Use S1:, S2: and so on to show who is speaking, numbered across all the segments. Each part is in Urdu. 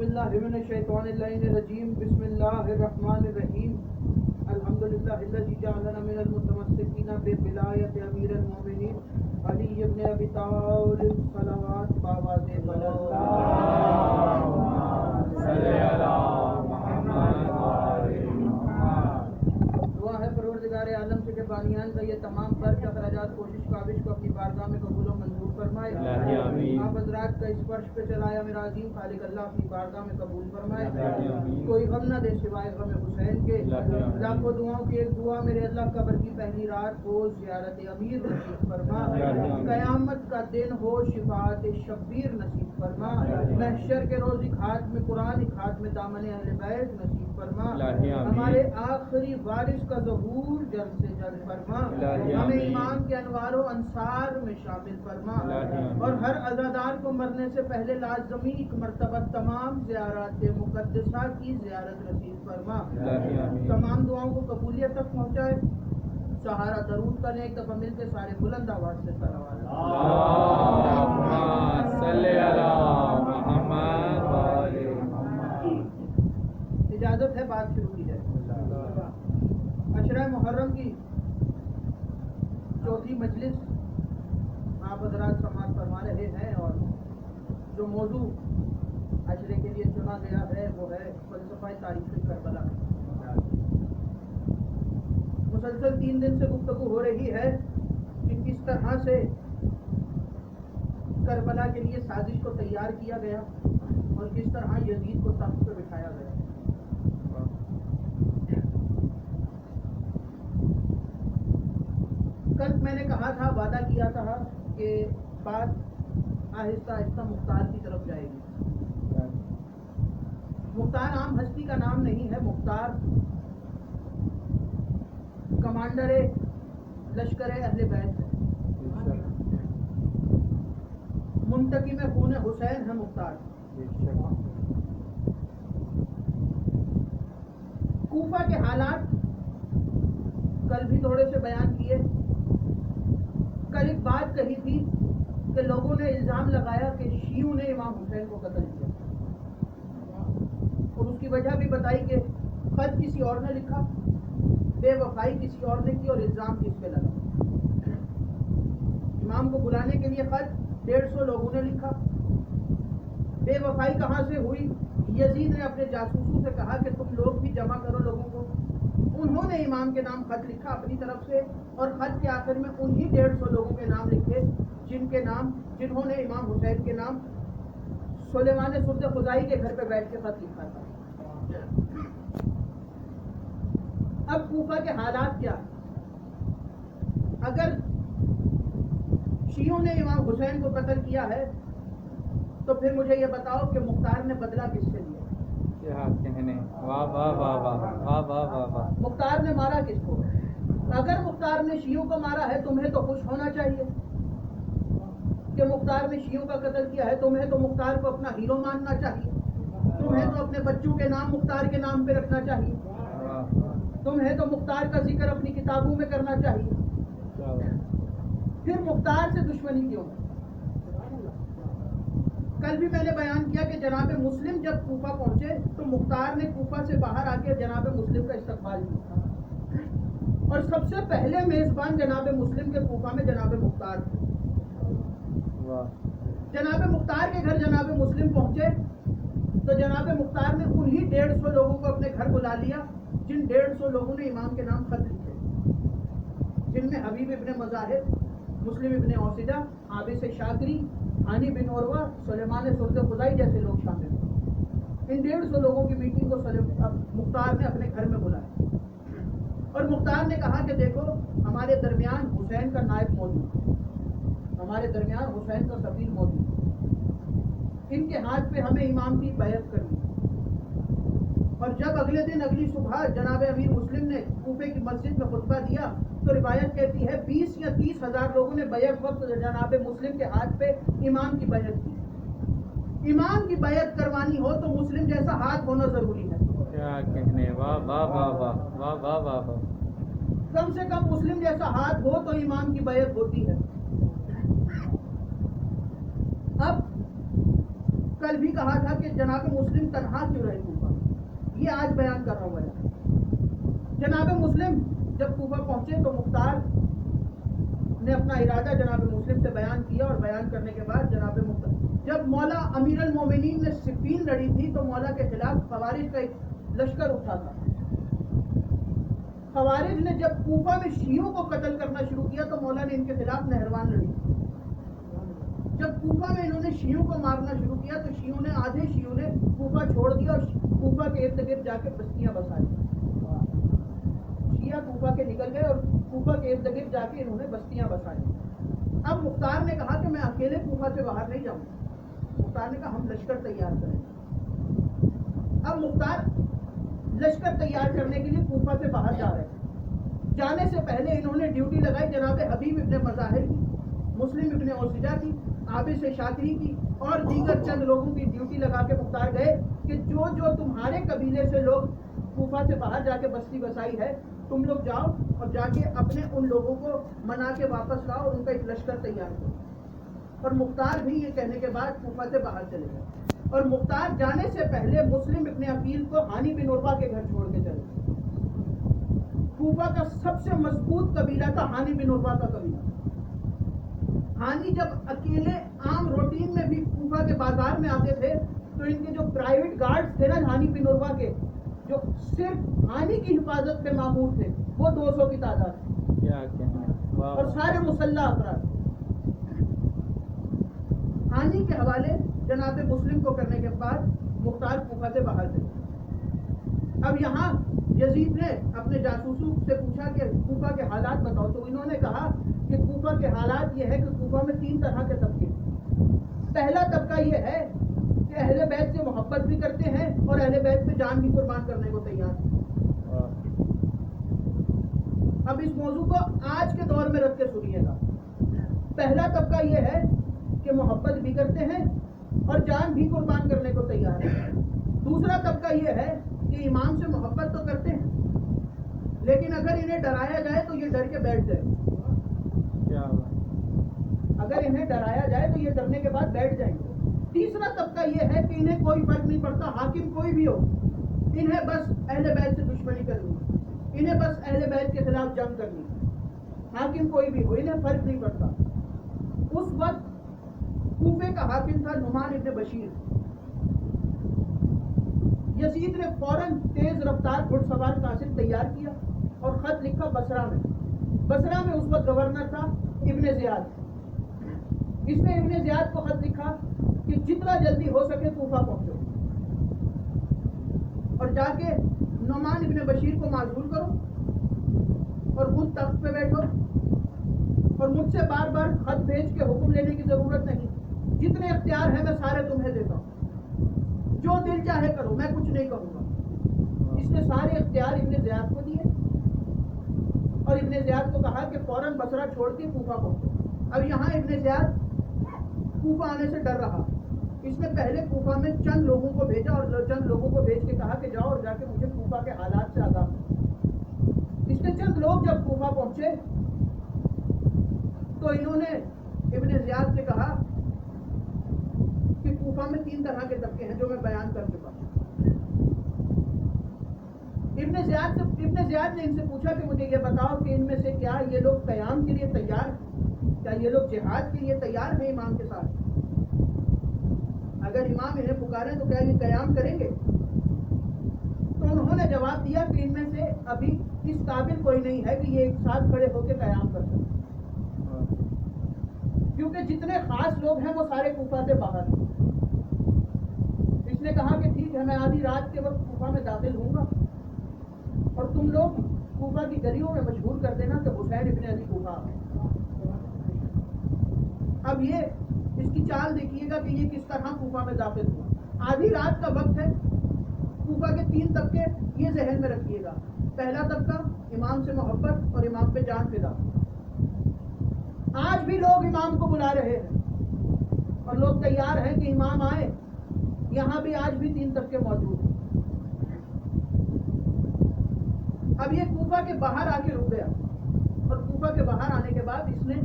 S1: باللہ من الشیطان الرجیم بسم اللہ الرحمن الرحیم الحمدللہ الذی جعلنا من المتمسکین بولایت امیر المؤمنین علی ابن ابی طالب صلوات باواز بلند صلی علی محمد دعا ہے پروردگار عالم سے کہ بانیان کا یہ تمام خرچ اخراجات کوشش کاوش کو اپنی بارگاہ میں قبول و منظور فرمائے. آپ حضرات کا اس فرش پہ چلایا میرا عظیم خالق اللہ اپنی بارگاہ میں قبول فرمائے. کوئی غم نہ دے سوائے غم حسین کے. لاکھوں دعاؤں کی ایک دعا میرے اللہ قبر کی پہلی رات ہو زیارت امیر نصیب فرما. قیامت کا دن ہو شفاعت شبیر نصیب فرما. محشر کے روز ایک ہاتھ میں قرآن ایک ہاتھ میں دامن اہل بیت نصیب فرما. ہمارے آخری وارث کا ظہور جلد سے جلد فرما. ہمیں ایمان کے انوار و انصار میں شامل فرما اور ہر عزادار کو مرنے سے پہلے لازمی ایک مرتبہ تمام زیارات مقدسہ کی زیارت نصیب فرما. تمام دعاؤں کو قبولیت تک پہنچائے. سہارا درود کریں ایک دفعہ مل کے سارے بلند آواز سے صلوات. اجازت ہے بات شروع کی جائے. عشرہ محرم کی چوتھی مجلس آپ حضرات سماعت فرما رہے ہیں اور جو موضوع عشرے کے لیے چنا گیا ہے وہ ہے فلسفہ تاریخ کربلا. مسلسل 3 دن سے گفتگو ہو رہی ہے کہ کس طرح سے کربلا کے لیے سازش کو تیار کیا گیا اور کس طرح یزید کو تخت پہ بٹھایا گیا. کل میں نے کہا تھا وعدہ کیا تھا کہ بات آہستہ آہستہ مختار کی طرف جائے گی. مختار عام ہستی کا نام نہیں ہے. مختار کمانڈر لشکر اہل بیت ہے. منتقم خون حسین ہے مختار. کوفہ کے حالات کل بھی تھوڑے سے بیان کیے. کل ایک بات کہی تھی کہ لوگوں نے الزام لگایا کہ شیعوں نے امام حسین کو قتل کیا اور اس کی وجہ بھی بتائی کہ خط کسی اور نے لکھا, بے وفائی کسی اور نے کی اور الزام کس پہ لگا. امام کو بلانے کے لیے خط 150 لوگوں نے لکھا. بے وفائی کہاں سے ہوئی؟ یزید نے اپنے جاسوسوں سے کہا کہ تم لوگ بھی جمع کرو لوگوں کو. انہوں نے امام کے نام خط لکھا اپنی طرف سے اور خط کے آخر میں انہی 150 لوگوں کے نام لکھے جنہوں نے امام حسین کے نام سلیمان سلط خزائی کے گھر پہ بیٹھ کے خط لکھا تھا. اب کوفہ کے حالات کیا؟ اگر شیعوں نے امام حسین کو قتل کیا ہے تو پھر مجھے یہ بتاؤ کہ مختار نے بدلہ کس سے لیا؟ مختار نے مارا کس کو؟ اگر مختار نے شیعوں کو مارا ہے تمہیں تو خوش ہونا چاہیے کہ مختار نے شیعوں کا قتل کیا ہے. تمہیں تو مختار کو اپنا ہیرو ماننا چاہیے. تمہیں تو اپنے بچوں کے نام مختار کے نام پہ رکھنا چاہیے. تمہیں تو مختار کا ذکر اپنی کتابوں میں کرنا چاہیے. پھر مختار سے دشمنی کیوں؟ کل بھی میں نے بیان کیا کہ جناب مسلم جب کوفہ پہنچے تو مختار نے کوفہ سے باہر آ کے جناب مسلم کا استقبال کیا اور سب سے پہلے میزبان جناب مسلم کے کوفہ میں جناب مختار تھے. جناب مختار کے گھر جناب مسلم پہنچے تو جناب مختار نے انہی 150 لوگوں کو اپنے گھر بلا لیا جن 150 لوگوں نے امام کے نام خط لکھے, جن میں حبیب ابن مظاہر, مسلم ابن اوسجہ, عابس شاکری, ہانی بن عروہ, سلیمان سلط خزائی جیسے لوگ شامل ہیں. ان 150 لوگوں کی میٹنگ کو مختار نے اپنے گھر میں بلایا اور مختار نے کہا کہ دیکھو ہمارے درمیان حسین کا نائب موجود ہے, ہمارے درمیان حسین کا سفیر موجود ہے. ان کے ہاتھ پہ ہمیں امام کی بیعت کرنی ہے. اور جب اگلے دن اگلی صبح جناب امیر مسلم نے کوفے کی مسجد میں خطبہ دیا تو روایت کہتی ہے 20 یا 30 ہزار لوگوں نے بیعت وقت جناب مسلم کے ہاتھ پہ امام کی بیعت کی. امام کی بیعت کروانی ہو تو مسلم جیسا ہاتھ ہونا ضروری ہے.
S2: کیا کہنے, واہ واہ واہ واہ واہ واہ واہ واہ.
S1: کم سے کم مسلم جیسا ہاتھ ہو تو امام کی بیعت ہوتی ہے. اب کل بھی کہا تھا کہ جناب مسلم تنہا کیوں رہے کوفہ، یہ آج بیان کر رہا ہوں وجہ۔ جناب مسلم جب کوفہ پہنچے تو مختار نے اپنا ارادہ جناب مسلم سے بیان کیا، اور بیان کرنے کے بعد جناب مختار جب مولا امیر المومنین نے صفین لڑی تھی تو مولا کے خلاف خوارج کا ایک لشکر اٹھا تھا۔ خوارج نے جب کوفہ میں شیعوں کو قتل کرنا شروع کیا تو مولا نے ان کے خلاف نہروان لڑی۔ جب کوفہ میں انہوں نے شیعوں کو مارنا شروع کیا تو آدھے شیعوں نے کوفہ چھوڑ دیا اور کوفہ کے ارد گرد جا کے بستیاں بسائی۔ شیعہ کوفہ کے نکل گئے اور کوفہ کے ارد گرد جا کے انہوں نے بستیاں بسائی۔ اب مختار نے کہا کہ میں اکیلے کوفہ سے باہر نہیں جاؤں گا۔ مختار نے کہا ہم لشکر تیار کریں۔ اب مختار لشکر تیار کرنے کے لیے کوفہ سے باہر جا رہے ہیں۔ جانے سے پہلے انہوں نے ڈیوٹی لگائی جناب حبیب ابن مظاہر کی، مسلم ابن اوسجہ کی، عابس شاکری کی اور دیگر چند لوگوں کی ڈیوٹی لگا کے مختار گئے کہ جو تمہارے قبیلے سے لوگ کوفہ سے باہر جا کے بستی بسائی ہے تم لوگ جاؤ اور جا کے اپنے ان لوگوں کو منا کے واپس لاؤ اور ان کا ایک لشکر تیار کرو۔ اور مختار بھی یہ کہنے کے بعد کوفہ سے باہر چلے گئے، اور مختار جانے سے پہلے مسلم ابن عقیل کو ہانی بن عروہ کے گھر چھوڑ کے چلے گئے۔ کوفہ کا سب سے مضبوط قبیلہ تھا ہانی بن عروہ کا قبیلہ۔ ہانی جب اکیلے عام روٹین میں بھی کوفہ کے بازار میں آتے تھے تو ان کے جو پرائیویٹ گارڈز تھے نا ہانی بن عروہ کے، جو صرف ہانی کی حفاظت پہ مامور تھے، وہ 200 کی تعداد تھی اور سارے مسلح افراد۔ ہانی کے حوالے جناب مسلم کو کرنے کے بعد مختار کوفہ سے باہر چلے۔ اب یہاں یزید نے اپنے جاسوسوں سے پوچھا کہ کوفہ کے حالات بتاؤ، تو انہوں نے کہا کہ کوفہ کے حالات یہ ہے کہ کوفہ میں 3 طرح کے طبقے ہیں۔ پہلا طبقہ یہ ہے کہ اہل بیت سے محبت بھی کرتے ہیں اور اہل بیت پہ جان بھی قربان کرنے کو تیار ہیں۔ اب اس موضوع کو آج کے دور میں رکھ کے سنیے گا۔ پہلا طبقہ یہ ہے کہ محبت بھی کرتے ہیں اور جان بھی قربان کرنے کو تیار ہے۔ دوسرا طبقہ یہ ہے کہ امام سے محبت تو کرتے ہیں لیکن اگر انہیں ڈرایا جائے تو یہ ڈر کے بیٹھ جائے۔ اگر انہیں ڈرایا جائے تو یہ ڈرنے کے بعد بیٹھ جائیں گے۔ تیسرا طبقہ یہ ہے کہ انہیں کوئی فرق نہیں پڑتا، حاکم کوئی بھی ہو، انہیں بس اہل بیت سے دشمنی کرنی، انہیں بس اہل بیت کے خلاف جنگ کرنی، حاکم کوئی بھی ہو انہیں فرق نہیں پڑتا۔ اس وقت کوفے کا حاکم تھا نعمان ابن بشیر۔ یزید نے فوراً تیز رفتار گھڑ سوار قاصد تیار کیا اور خط لکھا بصرہ میں۔ بصرہ میں اس وقت گورنر تھا ابن زیاد۔ اس نے ابن زیاد کو خط لکھا کہ جتنا جلدی ہو سکے کوفہ پہنچو اور جا کے نعمان ابن بشیر کو معزول کرو اور خود تخت پہ بیٹھو اور مجھ سے بار بار خط بھیج کے حکم لینے کی ضرورت نہیں، جتنے اختیار ہیں میں سارے تمہیں دیتا ہوں، جو دل چاہے کرو، میں کچھ نہیں کہوں گا۔ اس نے سارے اختیار ابن زیاد کو دیے اور ابن زیاد کو کہا کہ فوراً بصرہ چھوڑ کے کوفہ پہنچو۔ اب یہاں ابن زیاد کوفہ آنے سے ڈر رہا۔ اس نے پہلے کوفہ میں چند لوگوں کو بھیجا اور چند لوگوں کو بھیج کے کہا کہ جاؤ اور جا کے مجھے کوفہ کے حالات سے آگاہ کرو۔ اس نے چند لوگ جب کوفہ پہنچے تو انہوں نے ابن زیاد سے کہا کہ کوفہ میں 3 طرح کے طبقے ہیں جو میں بیان کر چکا ہوں۔ ابن زیاد نے ان سے پوچھا کہ مجھے یہ بتاؤ کہ ان میں سے کیا یہ لوگ قیام کے لیے تیار ہیں، کیا یہ لوگ جہاد کے لیے تیار ہیں امام کے ساتھ؟ اگر امام انہیں پکارے تو کیا یہ قیام کریں گے؟ تو انہوں نے جواب دیا کہ ان میں سے ابھی اس قابل کوئی نہیں ہے کہ یہ ایک ساتھ کھڑے ہو کے قیام کر سکے، کیونکہ جتنے خاص لوگ ہیں وہ سارے کوفہ سے باہر ہیں۔ اس نے کہا کہ ٹھیک ہے، میں آدھی رات کے وقت کوفہ میں داخل ہوں گا اور تم لوگ کوفہ کی گلیوں میں مشہور کر دینا کہ حسین ابن علی کوفہ آ گئے۔ اب یہ اس کی چال دیکھیے گا کہ یہ کس طرح کوفہ میں داخل ہوا۔ آدھی رات کا وقت ہے، کوفہ کے 3 طبقے یہ ذہن میں رکھیے گا۔ پہلا طبقہ امام سے محبت اور امام پہ جان فدا۔ آج بھی لوگ امام کو بلا رہے ہیں اور لوگ تیار ہیں کہ امام آئے۔ یہاں بھی آج بھی 3 طبقے موجود ہیں۔ اب یہ کوفہ کے باہر آ کے رک گیا اور کوفہ کے باہر آنے کے بعد اس نے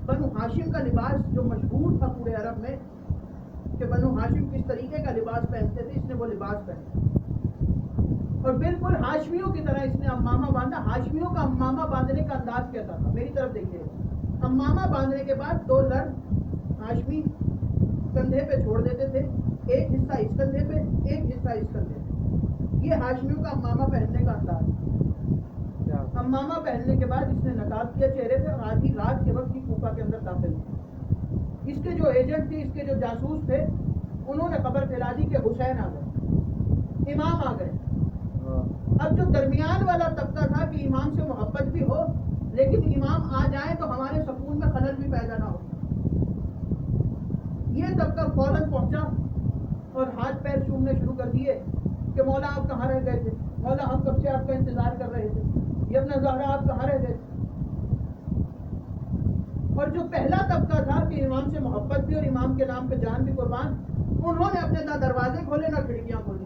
S1: بنو ہاشم کا لباس جو مشہور تھا پورے عرب میں، کہ بنو ہاشم کس طریقے کا لباس پہنتے تھے، اس نے وہ لباس پہنا اور بالکل ہاشمیوں کی طرح اس نے امامہ باندھا. ہاشمیوں کا امامہ باندھنے کا انداز کیسا تھا؟ میری طرف دیکھیے. امامہ باندھنے کے بعد 2 لڑ ہاشمی کندھے پہ چھوڑ دیتے تھے، ایک حصہ اس کندھے پہ، ایک حصہ اس کندھے پہ. یہ ہاشمیوں کا امامہ پہننے کا انداز. امامہ پہننے کے بعد اس نے نقاب کیا چہرے پہ اور آدھی رات کے وقت کی کوفہ کے اندر داخل ہوا. اس کے جو ایجنٹ تھے، اس کے جو جاسوس تھے، انہوں نے خبر پھیلا دی کہ حسین آ گئے، امام آ گئے. اب جو درمیان والا طبقہ تھا کہ امام سے محبت بھی ہو لیکن امام آ جائیں تو ہمارے سکون میں خلل بھی پیدا نہ ہو، یہ طبقہ فوراً پہنچا اور ہاتھ پیر چومنے شروع کر دیے کہ مولا آپ کہاں رہ گئے تھے، مولا ہم کب سے آپ کا انتظار کر رہے تھے، یہ اپنا زہرا آپ کہاں رہ گئے تھے. اور جو پہلا طبقہ تھا کہ امام سے محبت بھی اور امام کے نام پہ جان بھی قربان، انہوں نے اپنے نہ دروازے کھولے نہ کھڑکیاں کھولی.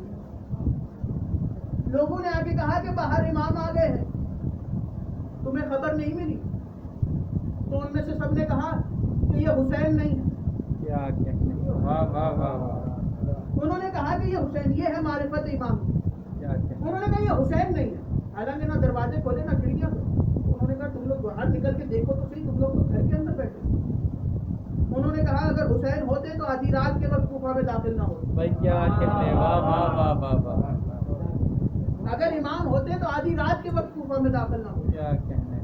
S1: لوگوں نے آگے کہا کہ باہر امام آ گئے ہیں، تمہیں خبر نہیں ملی؟ تو ان میں سے سب نے کہا کہ یہ حسین نہیں ہے.
S2: کیا کہنے، واہ واہ واہ واہ.
S1: انہوں نے کہا کہ یہ حسین، یہ ہے معرفت امام.
S2: کیا کہنے،
S1: انہوں نے کہا یہ حسین نہیں ہے، حالانکہ نہ دروازے کھولے نہ کھڑکیاں کھولے. انہوں نے کہا تم لوگ باہر نکل کے دیکھو تو صحیح، تم لوگ تو گھر کے اندر بیٹھے. انہوں نے کہا اگر حسین ہوتے تو آدھی رات کے وقت کوفہ میں داخل نہ ہوتے.
S2: بھائی کیا کہنے، واہ واہ واہ واہ واہ.
S1: اگر امام ہوتے تو آدھی رات کے وقت کوفہ میں داخل نہ ہوتے.
S2: کیا کہنے.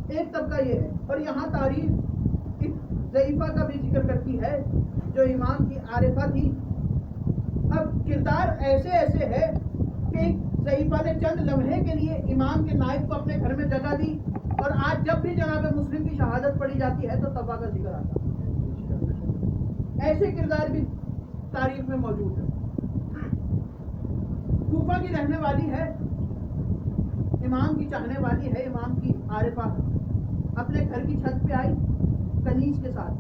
S1: ایک طبقہ یہ ہے. اور یہاں تاریخ ایک ضعیفہ کا بھی ذکر کرتی ہے جو امام کی عارفہ تھی. اب کردار ایسے ایسے ہے کہ ایک ضعیفہ نے چند لمحے کے لیے امام کے نائب کو اپنے گھر میں جگہ دی اور آج جب بھی جناب مسلم کی شہادت پڑھی جاتی ہے تو تبا کا ذکر آتا ہے. ایسے کردار بھی تاریخ میں موجود ہے. کوفہ کی رہنے والی ہے، امام کی چاہنے والی ہے، امام کی عارفہ اپنے گھر کی چھت پہ آئی کنیز کے ساتھ.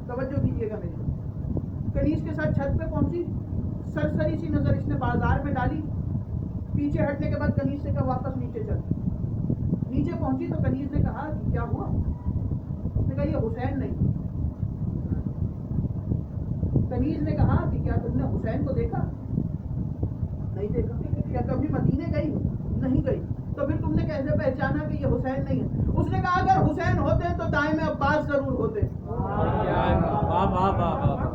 S1: توجہ کیجیے گا میری. کنیز کے ساتھ چھت پہ پہنچی، سرسری سی نظر اس نے بازار میں ڈالی، پیچھے ہٹنے کے بعد کنیز سے کہا واپس نیچے چل. نیچے پہنچی تو کنیز نے کہا کہ کیا ہوا؟ اس نے کہا یہ حسین نہیں. کنیز نے کہا کہ کیا تم نے حسین کو دیکھا؟ نہیں دیکھا. کیا کبھی مدینے گئی؟ نہیں گئی. تو پھر تم نے کیسے پہچانا کہ یہ حسین نہیں ہے؟ اس نے کہا اگر حسین ہوتے تو دائم عباس ضرور ہوتے.
S2: واہ واہ واہ واہ.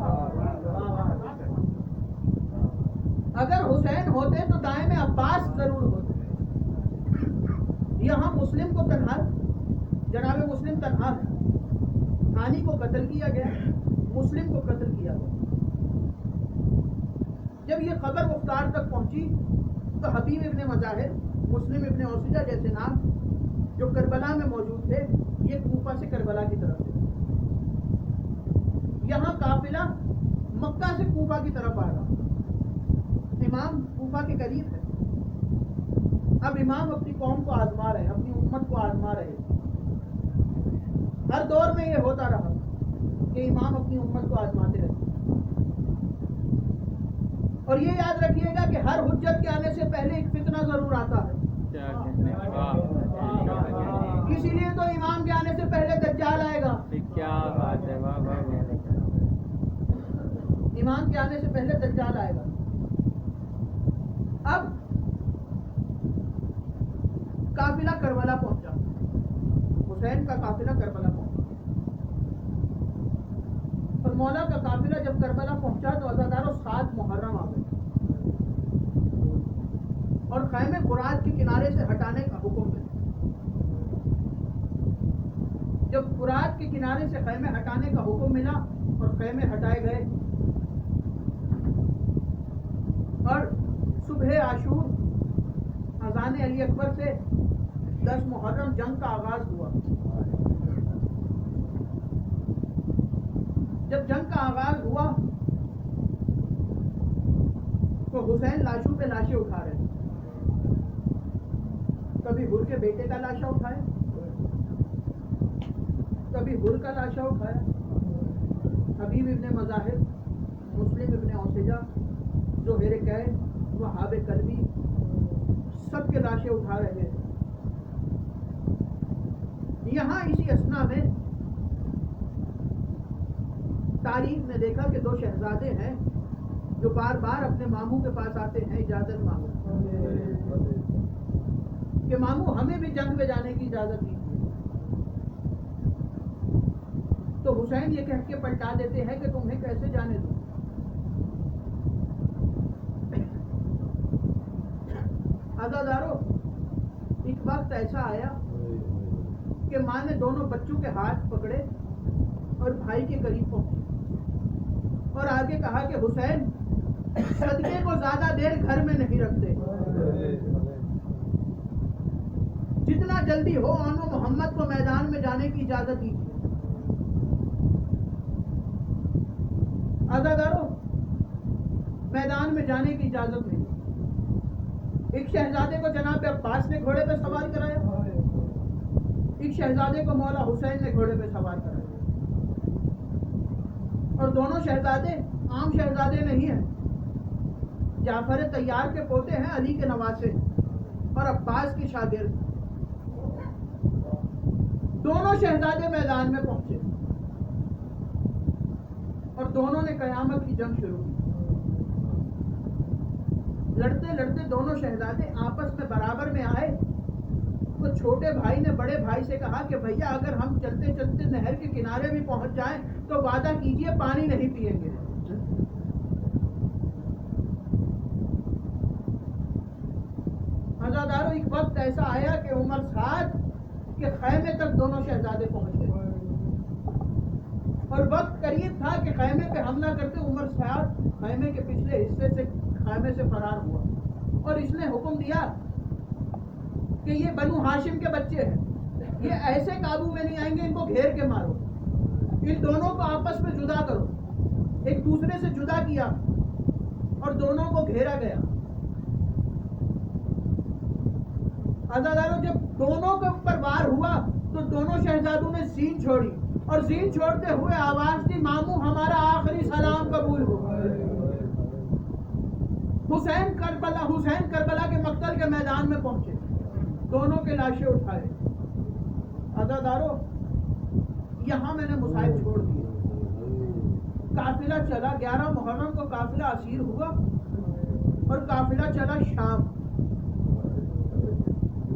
S1: اگر حسین ہوتے تو دائم عباس ضرور ہوتے. یہاں مسلم کو تنہا، جناب مسلم تنہا ہے. ہانی کو قتل کیا گیا، مسلم کو قتل کیا گیا. جب یہ خبر مختار تک پہنچی تو حبیب ابن مظاہر، مسلم ابن اوسجہ جیسے نام جو کربلا میں موجود تھے، یہ کوفہ سے کربلا کی طرف تھے. یہاں قافلہ مکہ سے کوفہ کی طرف آ رہا. امام کوفہ کے قریب ہے. اب امام اپنی قوم کو آزما رہے ہیں، اپنی امت کو آزما رہے ہیں. ہر دور میں یہ ہوتا رہا کہ امام اپنی امت کو آزماتے رہتے. اور یہ یاد رکھیے گا کہ ہر حجت کے آنے سے پہلے ایک فتنہ ضرور آتا ہے.
S2: کیا کہنے، واہ.
S1: اسی لیے تو امام کے آنے سے پہلے دجال آئے گا.
S2: کیا بات ہے، واہ واہ واہ.
S1: امام کے آنے سے پہلے دجال آئے گا. اب قافلہ کربلا پہنچا، حسین کا قافلہ کربلا پہنچا. اور مولا کا قافلہ جب کربلا پہنچا تو عزاداروں 7 محرم آ گئے اور خیمے فرات کے کنارے سے ہٹانے کا حکم ملا. جب فرات کے کنارے سے خیمے ہٹانے کا حکم ملا اور خیمے ہٹائے گئے اور صبح عاشور اذان علی اکبر سے 10 محرم جنگ کا آغاز ہوا. جب جنگ کا آغاز ہوا تو حسین لاشوں پہ لاشیں اٹھا رہے تھے. کبھی حر کے بیٹے کا لاشا اٹھایا، کبھی حر کا لاشا اٹھایا. حبیب ابن مظاہر، مسلم ابن اوسجہ، زہیر قین، وہاب کلبی، سب کے لاشیں اٹھا رہے تھے. یہاں اسی اسنا میں تاریخ نے دیکھا کہ دو شہزادے ہیں جو بار بار اپنے ماموں کے پاس آتے ہیں اجازت مانگو کہ ماموں ہمیں بھی جنگ میں جانے کی اجازت دیجیے. تو حسین یہ کہہ کے پلٹا دیتے ہیں کہ تمہیں کیسے جانے دوں. عزادارو ایک وقت ایسا آیا کہ ماں نے دونوں بچوں کے ہاتھ پکڑے اور بھائی کے قریب پہنچے اور آگے کہا کہ حسین صدقے کو زیادہ دیر گھر میں نہیں رکھتے, جتنا جلدی ہو آنو محمد کو میدان میں جانے کی اجازت دیجیے. عزادارو میدان میں جانے کی اجازت نہیں. ایک شہزادے کو جناب عباس نے گھوڑے پہ سوار کرایا, ایک شہزادے کو مولا حسین نے گھوڑے پہ سوار کرایا. اور دونوں شہزادے عام شہزادے نہیں ہیں, جعفر طیار کے پوتے ہیں, علی کے نواسے اور عباس کے شاگرد. دونوں شہزادے میدان میں پہنچے اور دونوں نے قیامت کی جنگ شروع کی. لڑتے لڑتے دونوں شہزادے آپس میں برابر میں آئے تو چھوٹے بھائی نے بڑے بھائی سے کہا کہ بھیا اگر ہم چلتے چلتے نہر کے کنارے بھی پہنچ جائیں تو وعدہ کیجئے پانی نہیں پئیں گے. عزادارو ایک وقت ایسا آیا کہ عمر سعد کے خیمے تک دونوں شہزادے پہنچ گئے اور وقت قریب تھا کہ خیمے پہ حملہ کرتے. عمر سعد خیمے کے پچھلے حصے سے خیمے سے فرار ہوا اور اس نے حکم دیا کہ یہ بنو ہاشم کے بچے ہیں, یہ ایسے قابو میں نہیں آئیں گے, ان کو گھیر کے مارو, ان دونوں کو آپس میں جدا کرو. ایک دوسرے سے جدا کیا اور دونوں کو گھیرا گیا. عزادارو جب دونوں کے اوپر وار ہوا تو دونوں شہزادوں نے زین چھوڑی اور زین چھوڑتے ہوئے آواز دی, ماموں ہمارا آخری سلام قبول ہو. حسین کربلا کے مقتل کے میدان میں پہنچے, دونوں کے لاشیں اٹھائے. عزادارو یہاں میں نے مصائب چھوڑ دیے. قافلہ چلا, 11 محرم کو قافلہ اسیر ہوا اور قافلہ چلا شام.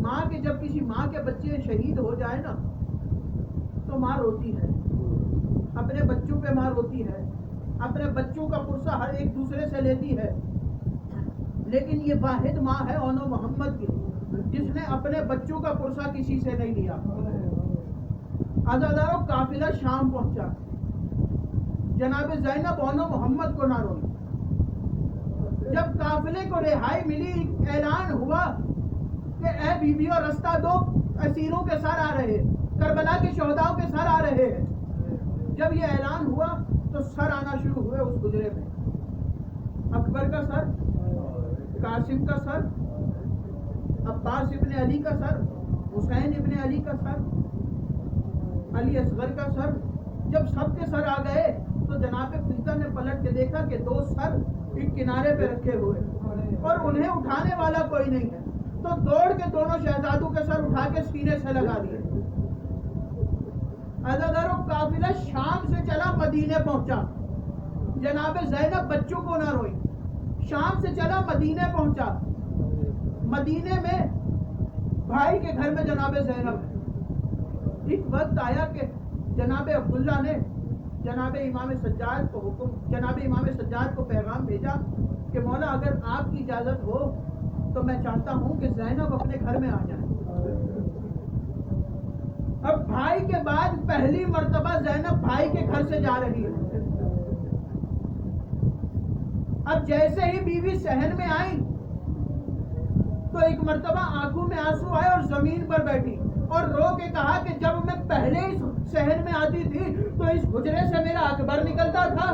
S1: ماں کے جب کسی ماں کے بچے شہید ہو جائے نا تو ماں روتی ہے, اپنے بچوں پہ ماں روتی ہے, اپنے بچوں کا پرسہ ہر ایک دوسرے سے لیتی ہے. لیکن یہ واحد ماں ہے اونو محمد کی جس نے اپنے بچوں کا پرسہ کسی سے نہیں لیا. عزادارو قافلہ شام پہنچا, جناب زینب اونو محمد کو نہ روئی. جب قافلے کو رہائی ملی اعلان ہوا کہ اے بیویوں رستہ دو, اسیروں کے سر آ رہے, کربلا کے شہداؤں کے سر آ رہے ہیں. جب یہ اعلان ہوا تو سر آنا شروع ہوئے اس گجرے میں. اکبر کا سر, قاسم کا سر, عباس ابن علی کا سر, حسین ابن علی کا سر, علی اصغر کا سر. جب سب کے سر آ گئے تو جناب فریدہ نے پلٹ کے دیکھا کہ 2 سر ایک کنارے پہ رکھے ہوئے اور انہیں اٹھانے والا کوئی نہیں ہے, تو دوڑ کے دونوں شہزادوں کے سر اٹھا کے سینے سے لگا دیے. عزادارو قافلہ شام سے چلا مدینے پہنچا, جناب زینب بچوں کو نہ روئی. شام سے چلا مدینے پہنچا, مدینے میں بھائی کے گھر میں جناب زینب ہے. ایک وقت آیا کہ جناب عبداللہ نے جناب امام سجاد کو پیغام بھیجا کہ مولا اگر آپ کی اجازت ہو تو میں چاہتا ہوں کہ زینب اپنے گھر میں آ جائے. اب بھائی کے بعد پہلی مرتبہ زینب بھائی کے گھر سے جا رہی ہے. اب جیسے ہی بیوی صحن میں آئی تو ایک مرتبہ آنکھوں میں آنسو آئے اور زمین پر بیٹھی اور رو کے کہا کہ جب میں پہلے اس صحن میں آتی تھی تو اس حجرے سے میرا اکبر نکلتا تھا,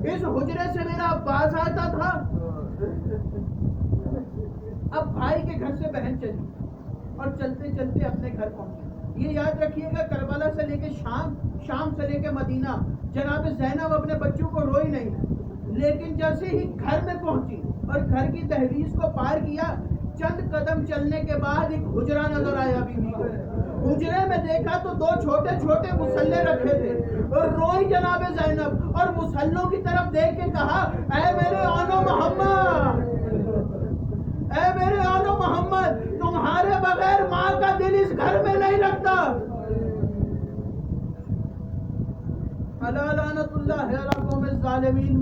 S1: اس حجرے سے میرا عباس آتا تھا. اب بھائی کے گھر سے بہن چلی اور چلتے چلتے اپنے گھر پہنچی. یہ یاد رکھیے گا کربلا سے لے کے شام سے لے کے مدینہ جناب زینب اپنے بچوں کو روئی نہیں ہے, لیکن جیسے ہی گھر میں پہنچی اور گھر کی دہلیز کو پار کیا, چند قدم چلنے کے بعد ایک حجرہ نظر آیا بیوی کو. حجرے میں دیکھا تو 2 چھوٹے چھوٹے مسلے رکھے تھے اور روئی جناب زینب. طرف اور مصلوں کی طرف دیکھ کے کہا اے میرے آنو محمد، اے میرے آنو محمد، تمہارے بغیر ماں کا دل اس گھر میں نہیں لگتا۔ الا لعنت اللہ علی القوم الظالمین۔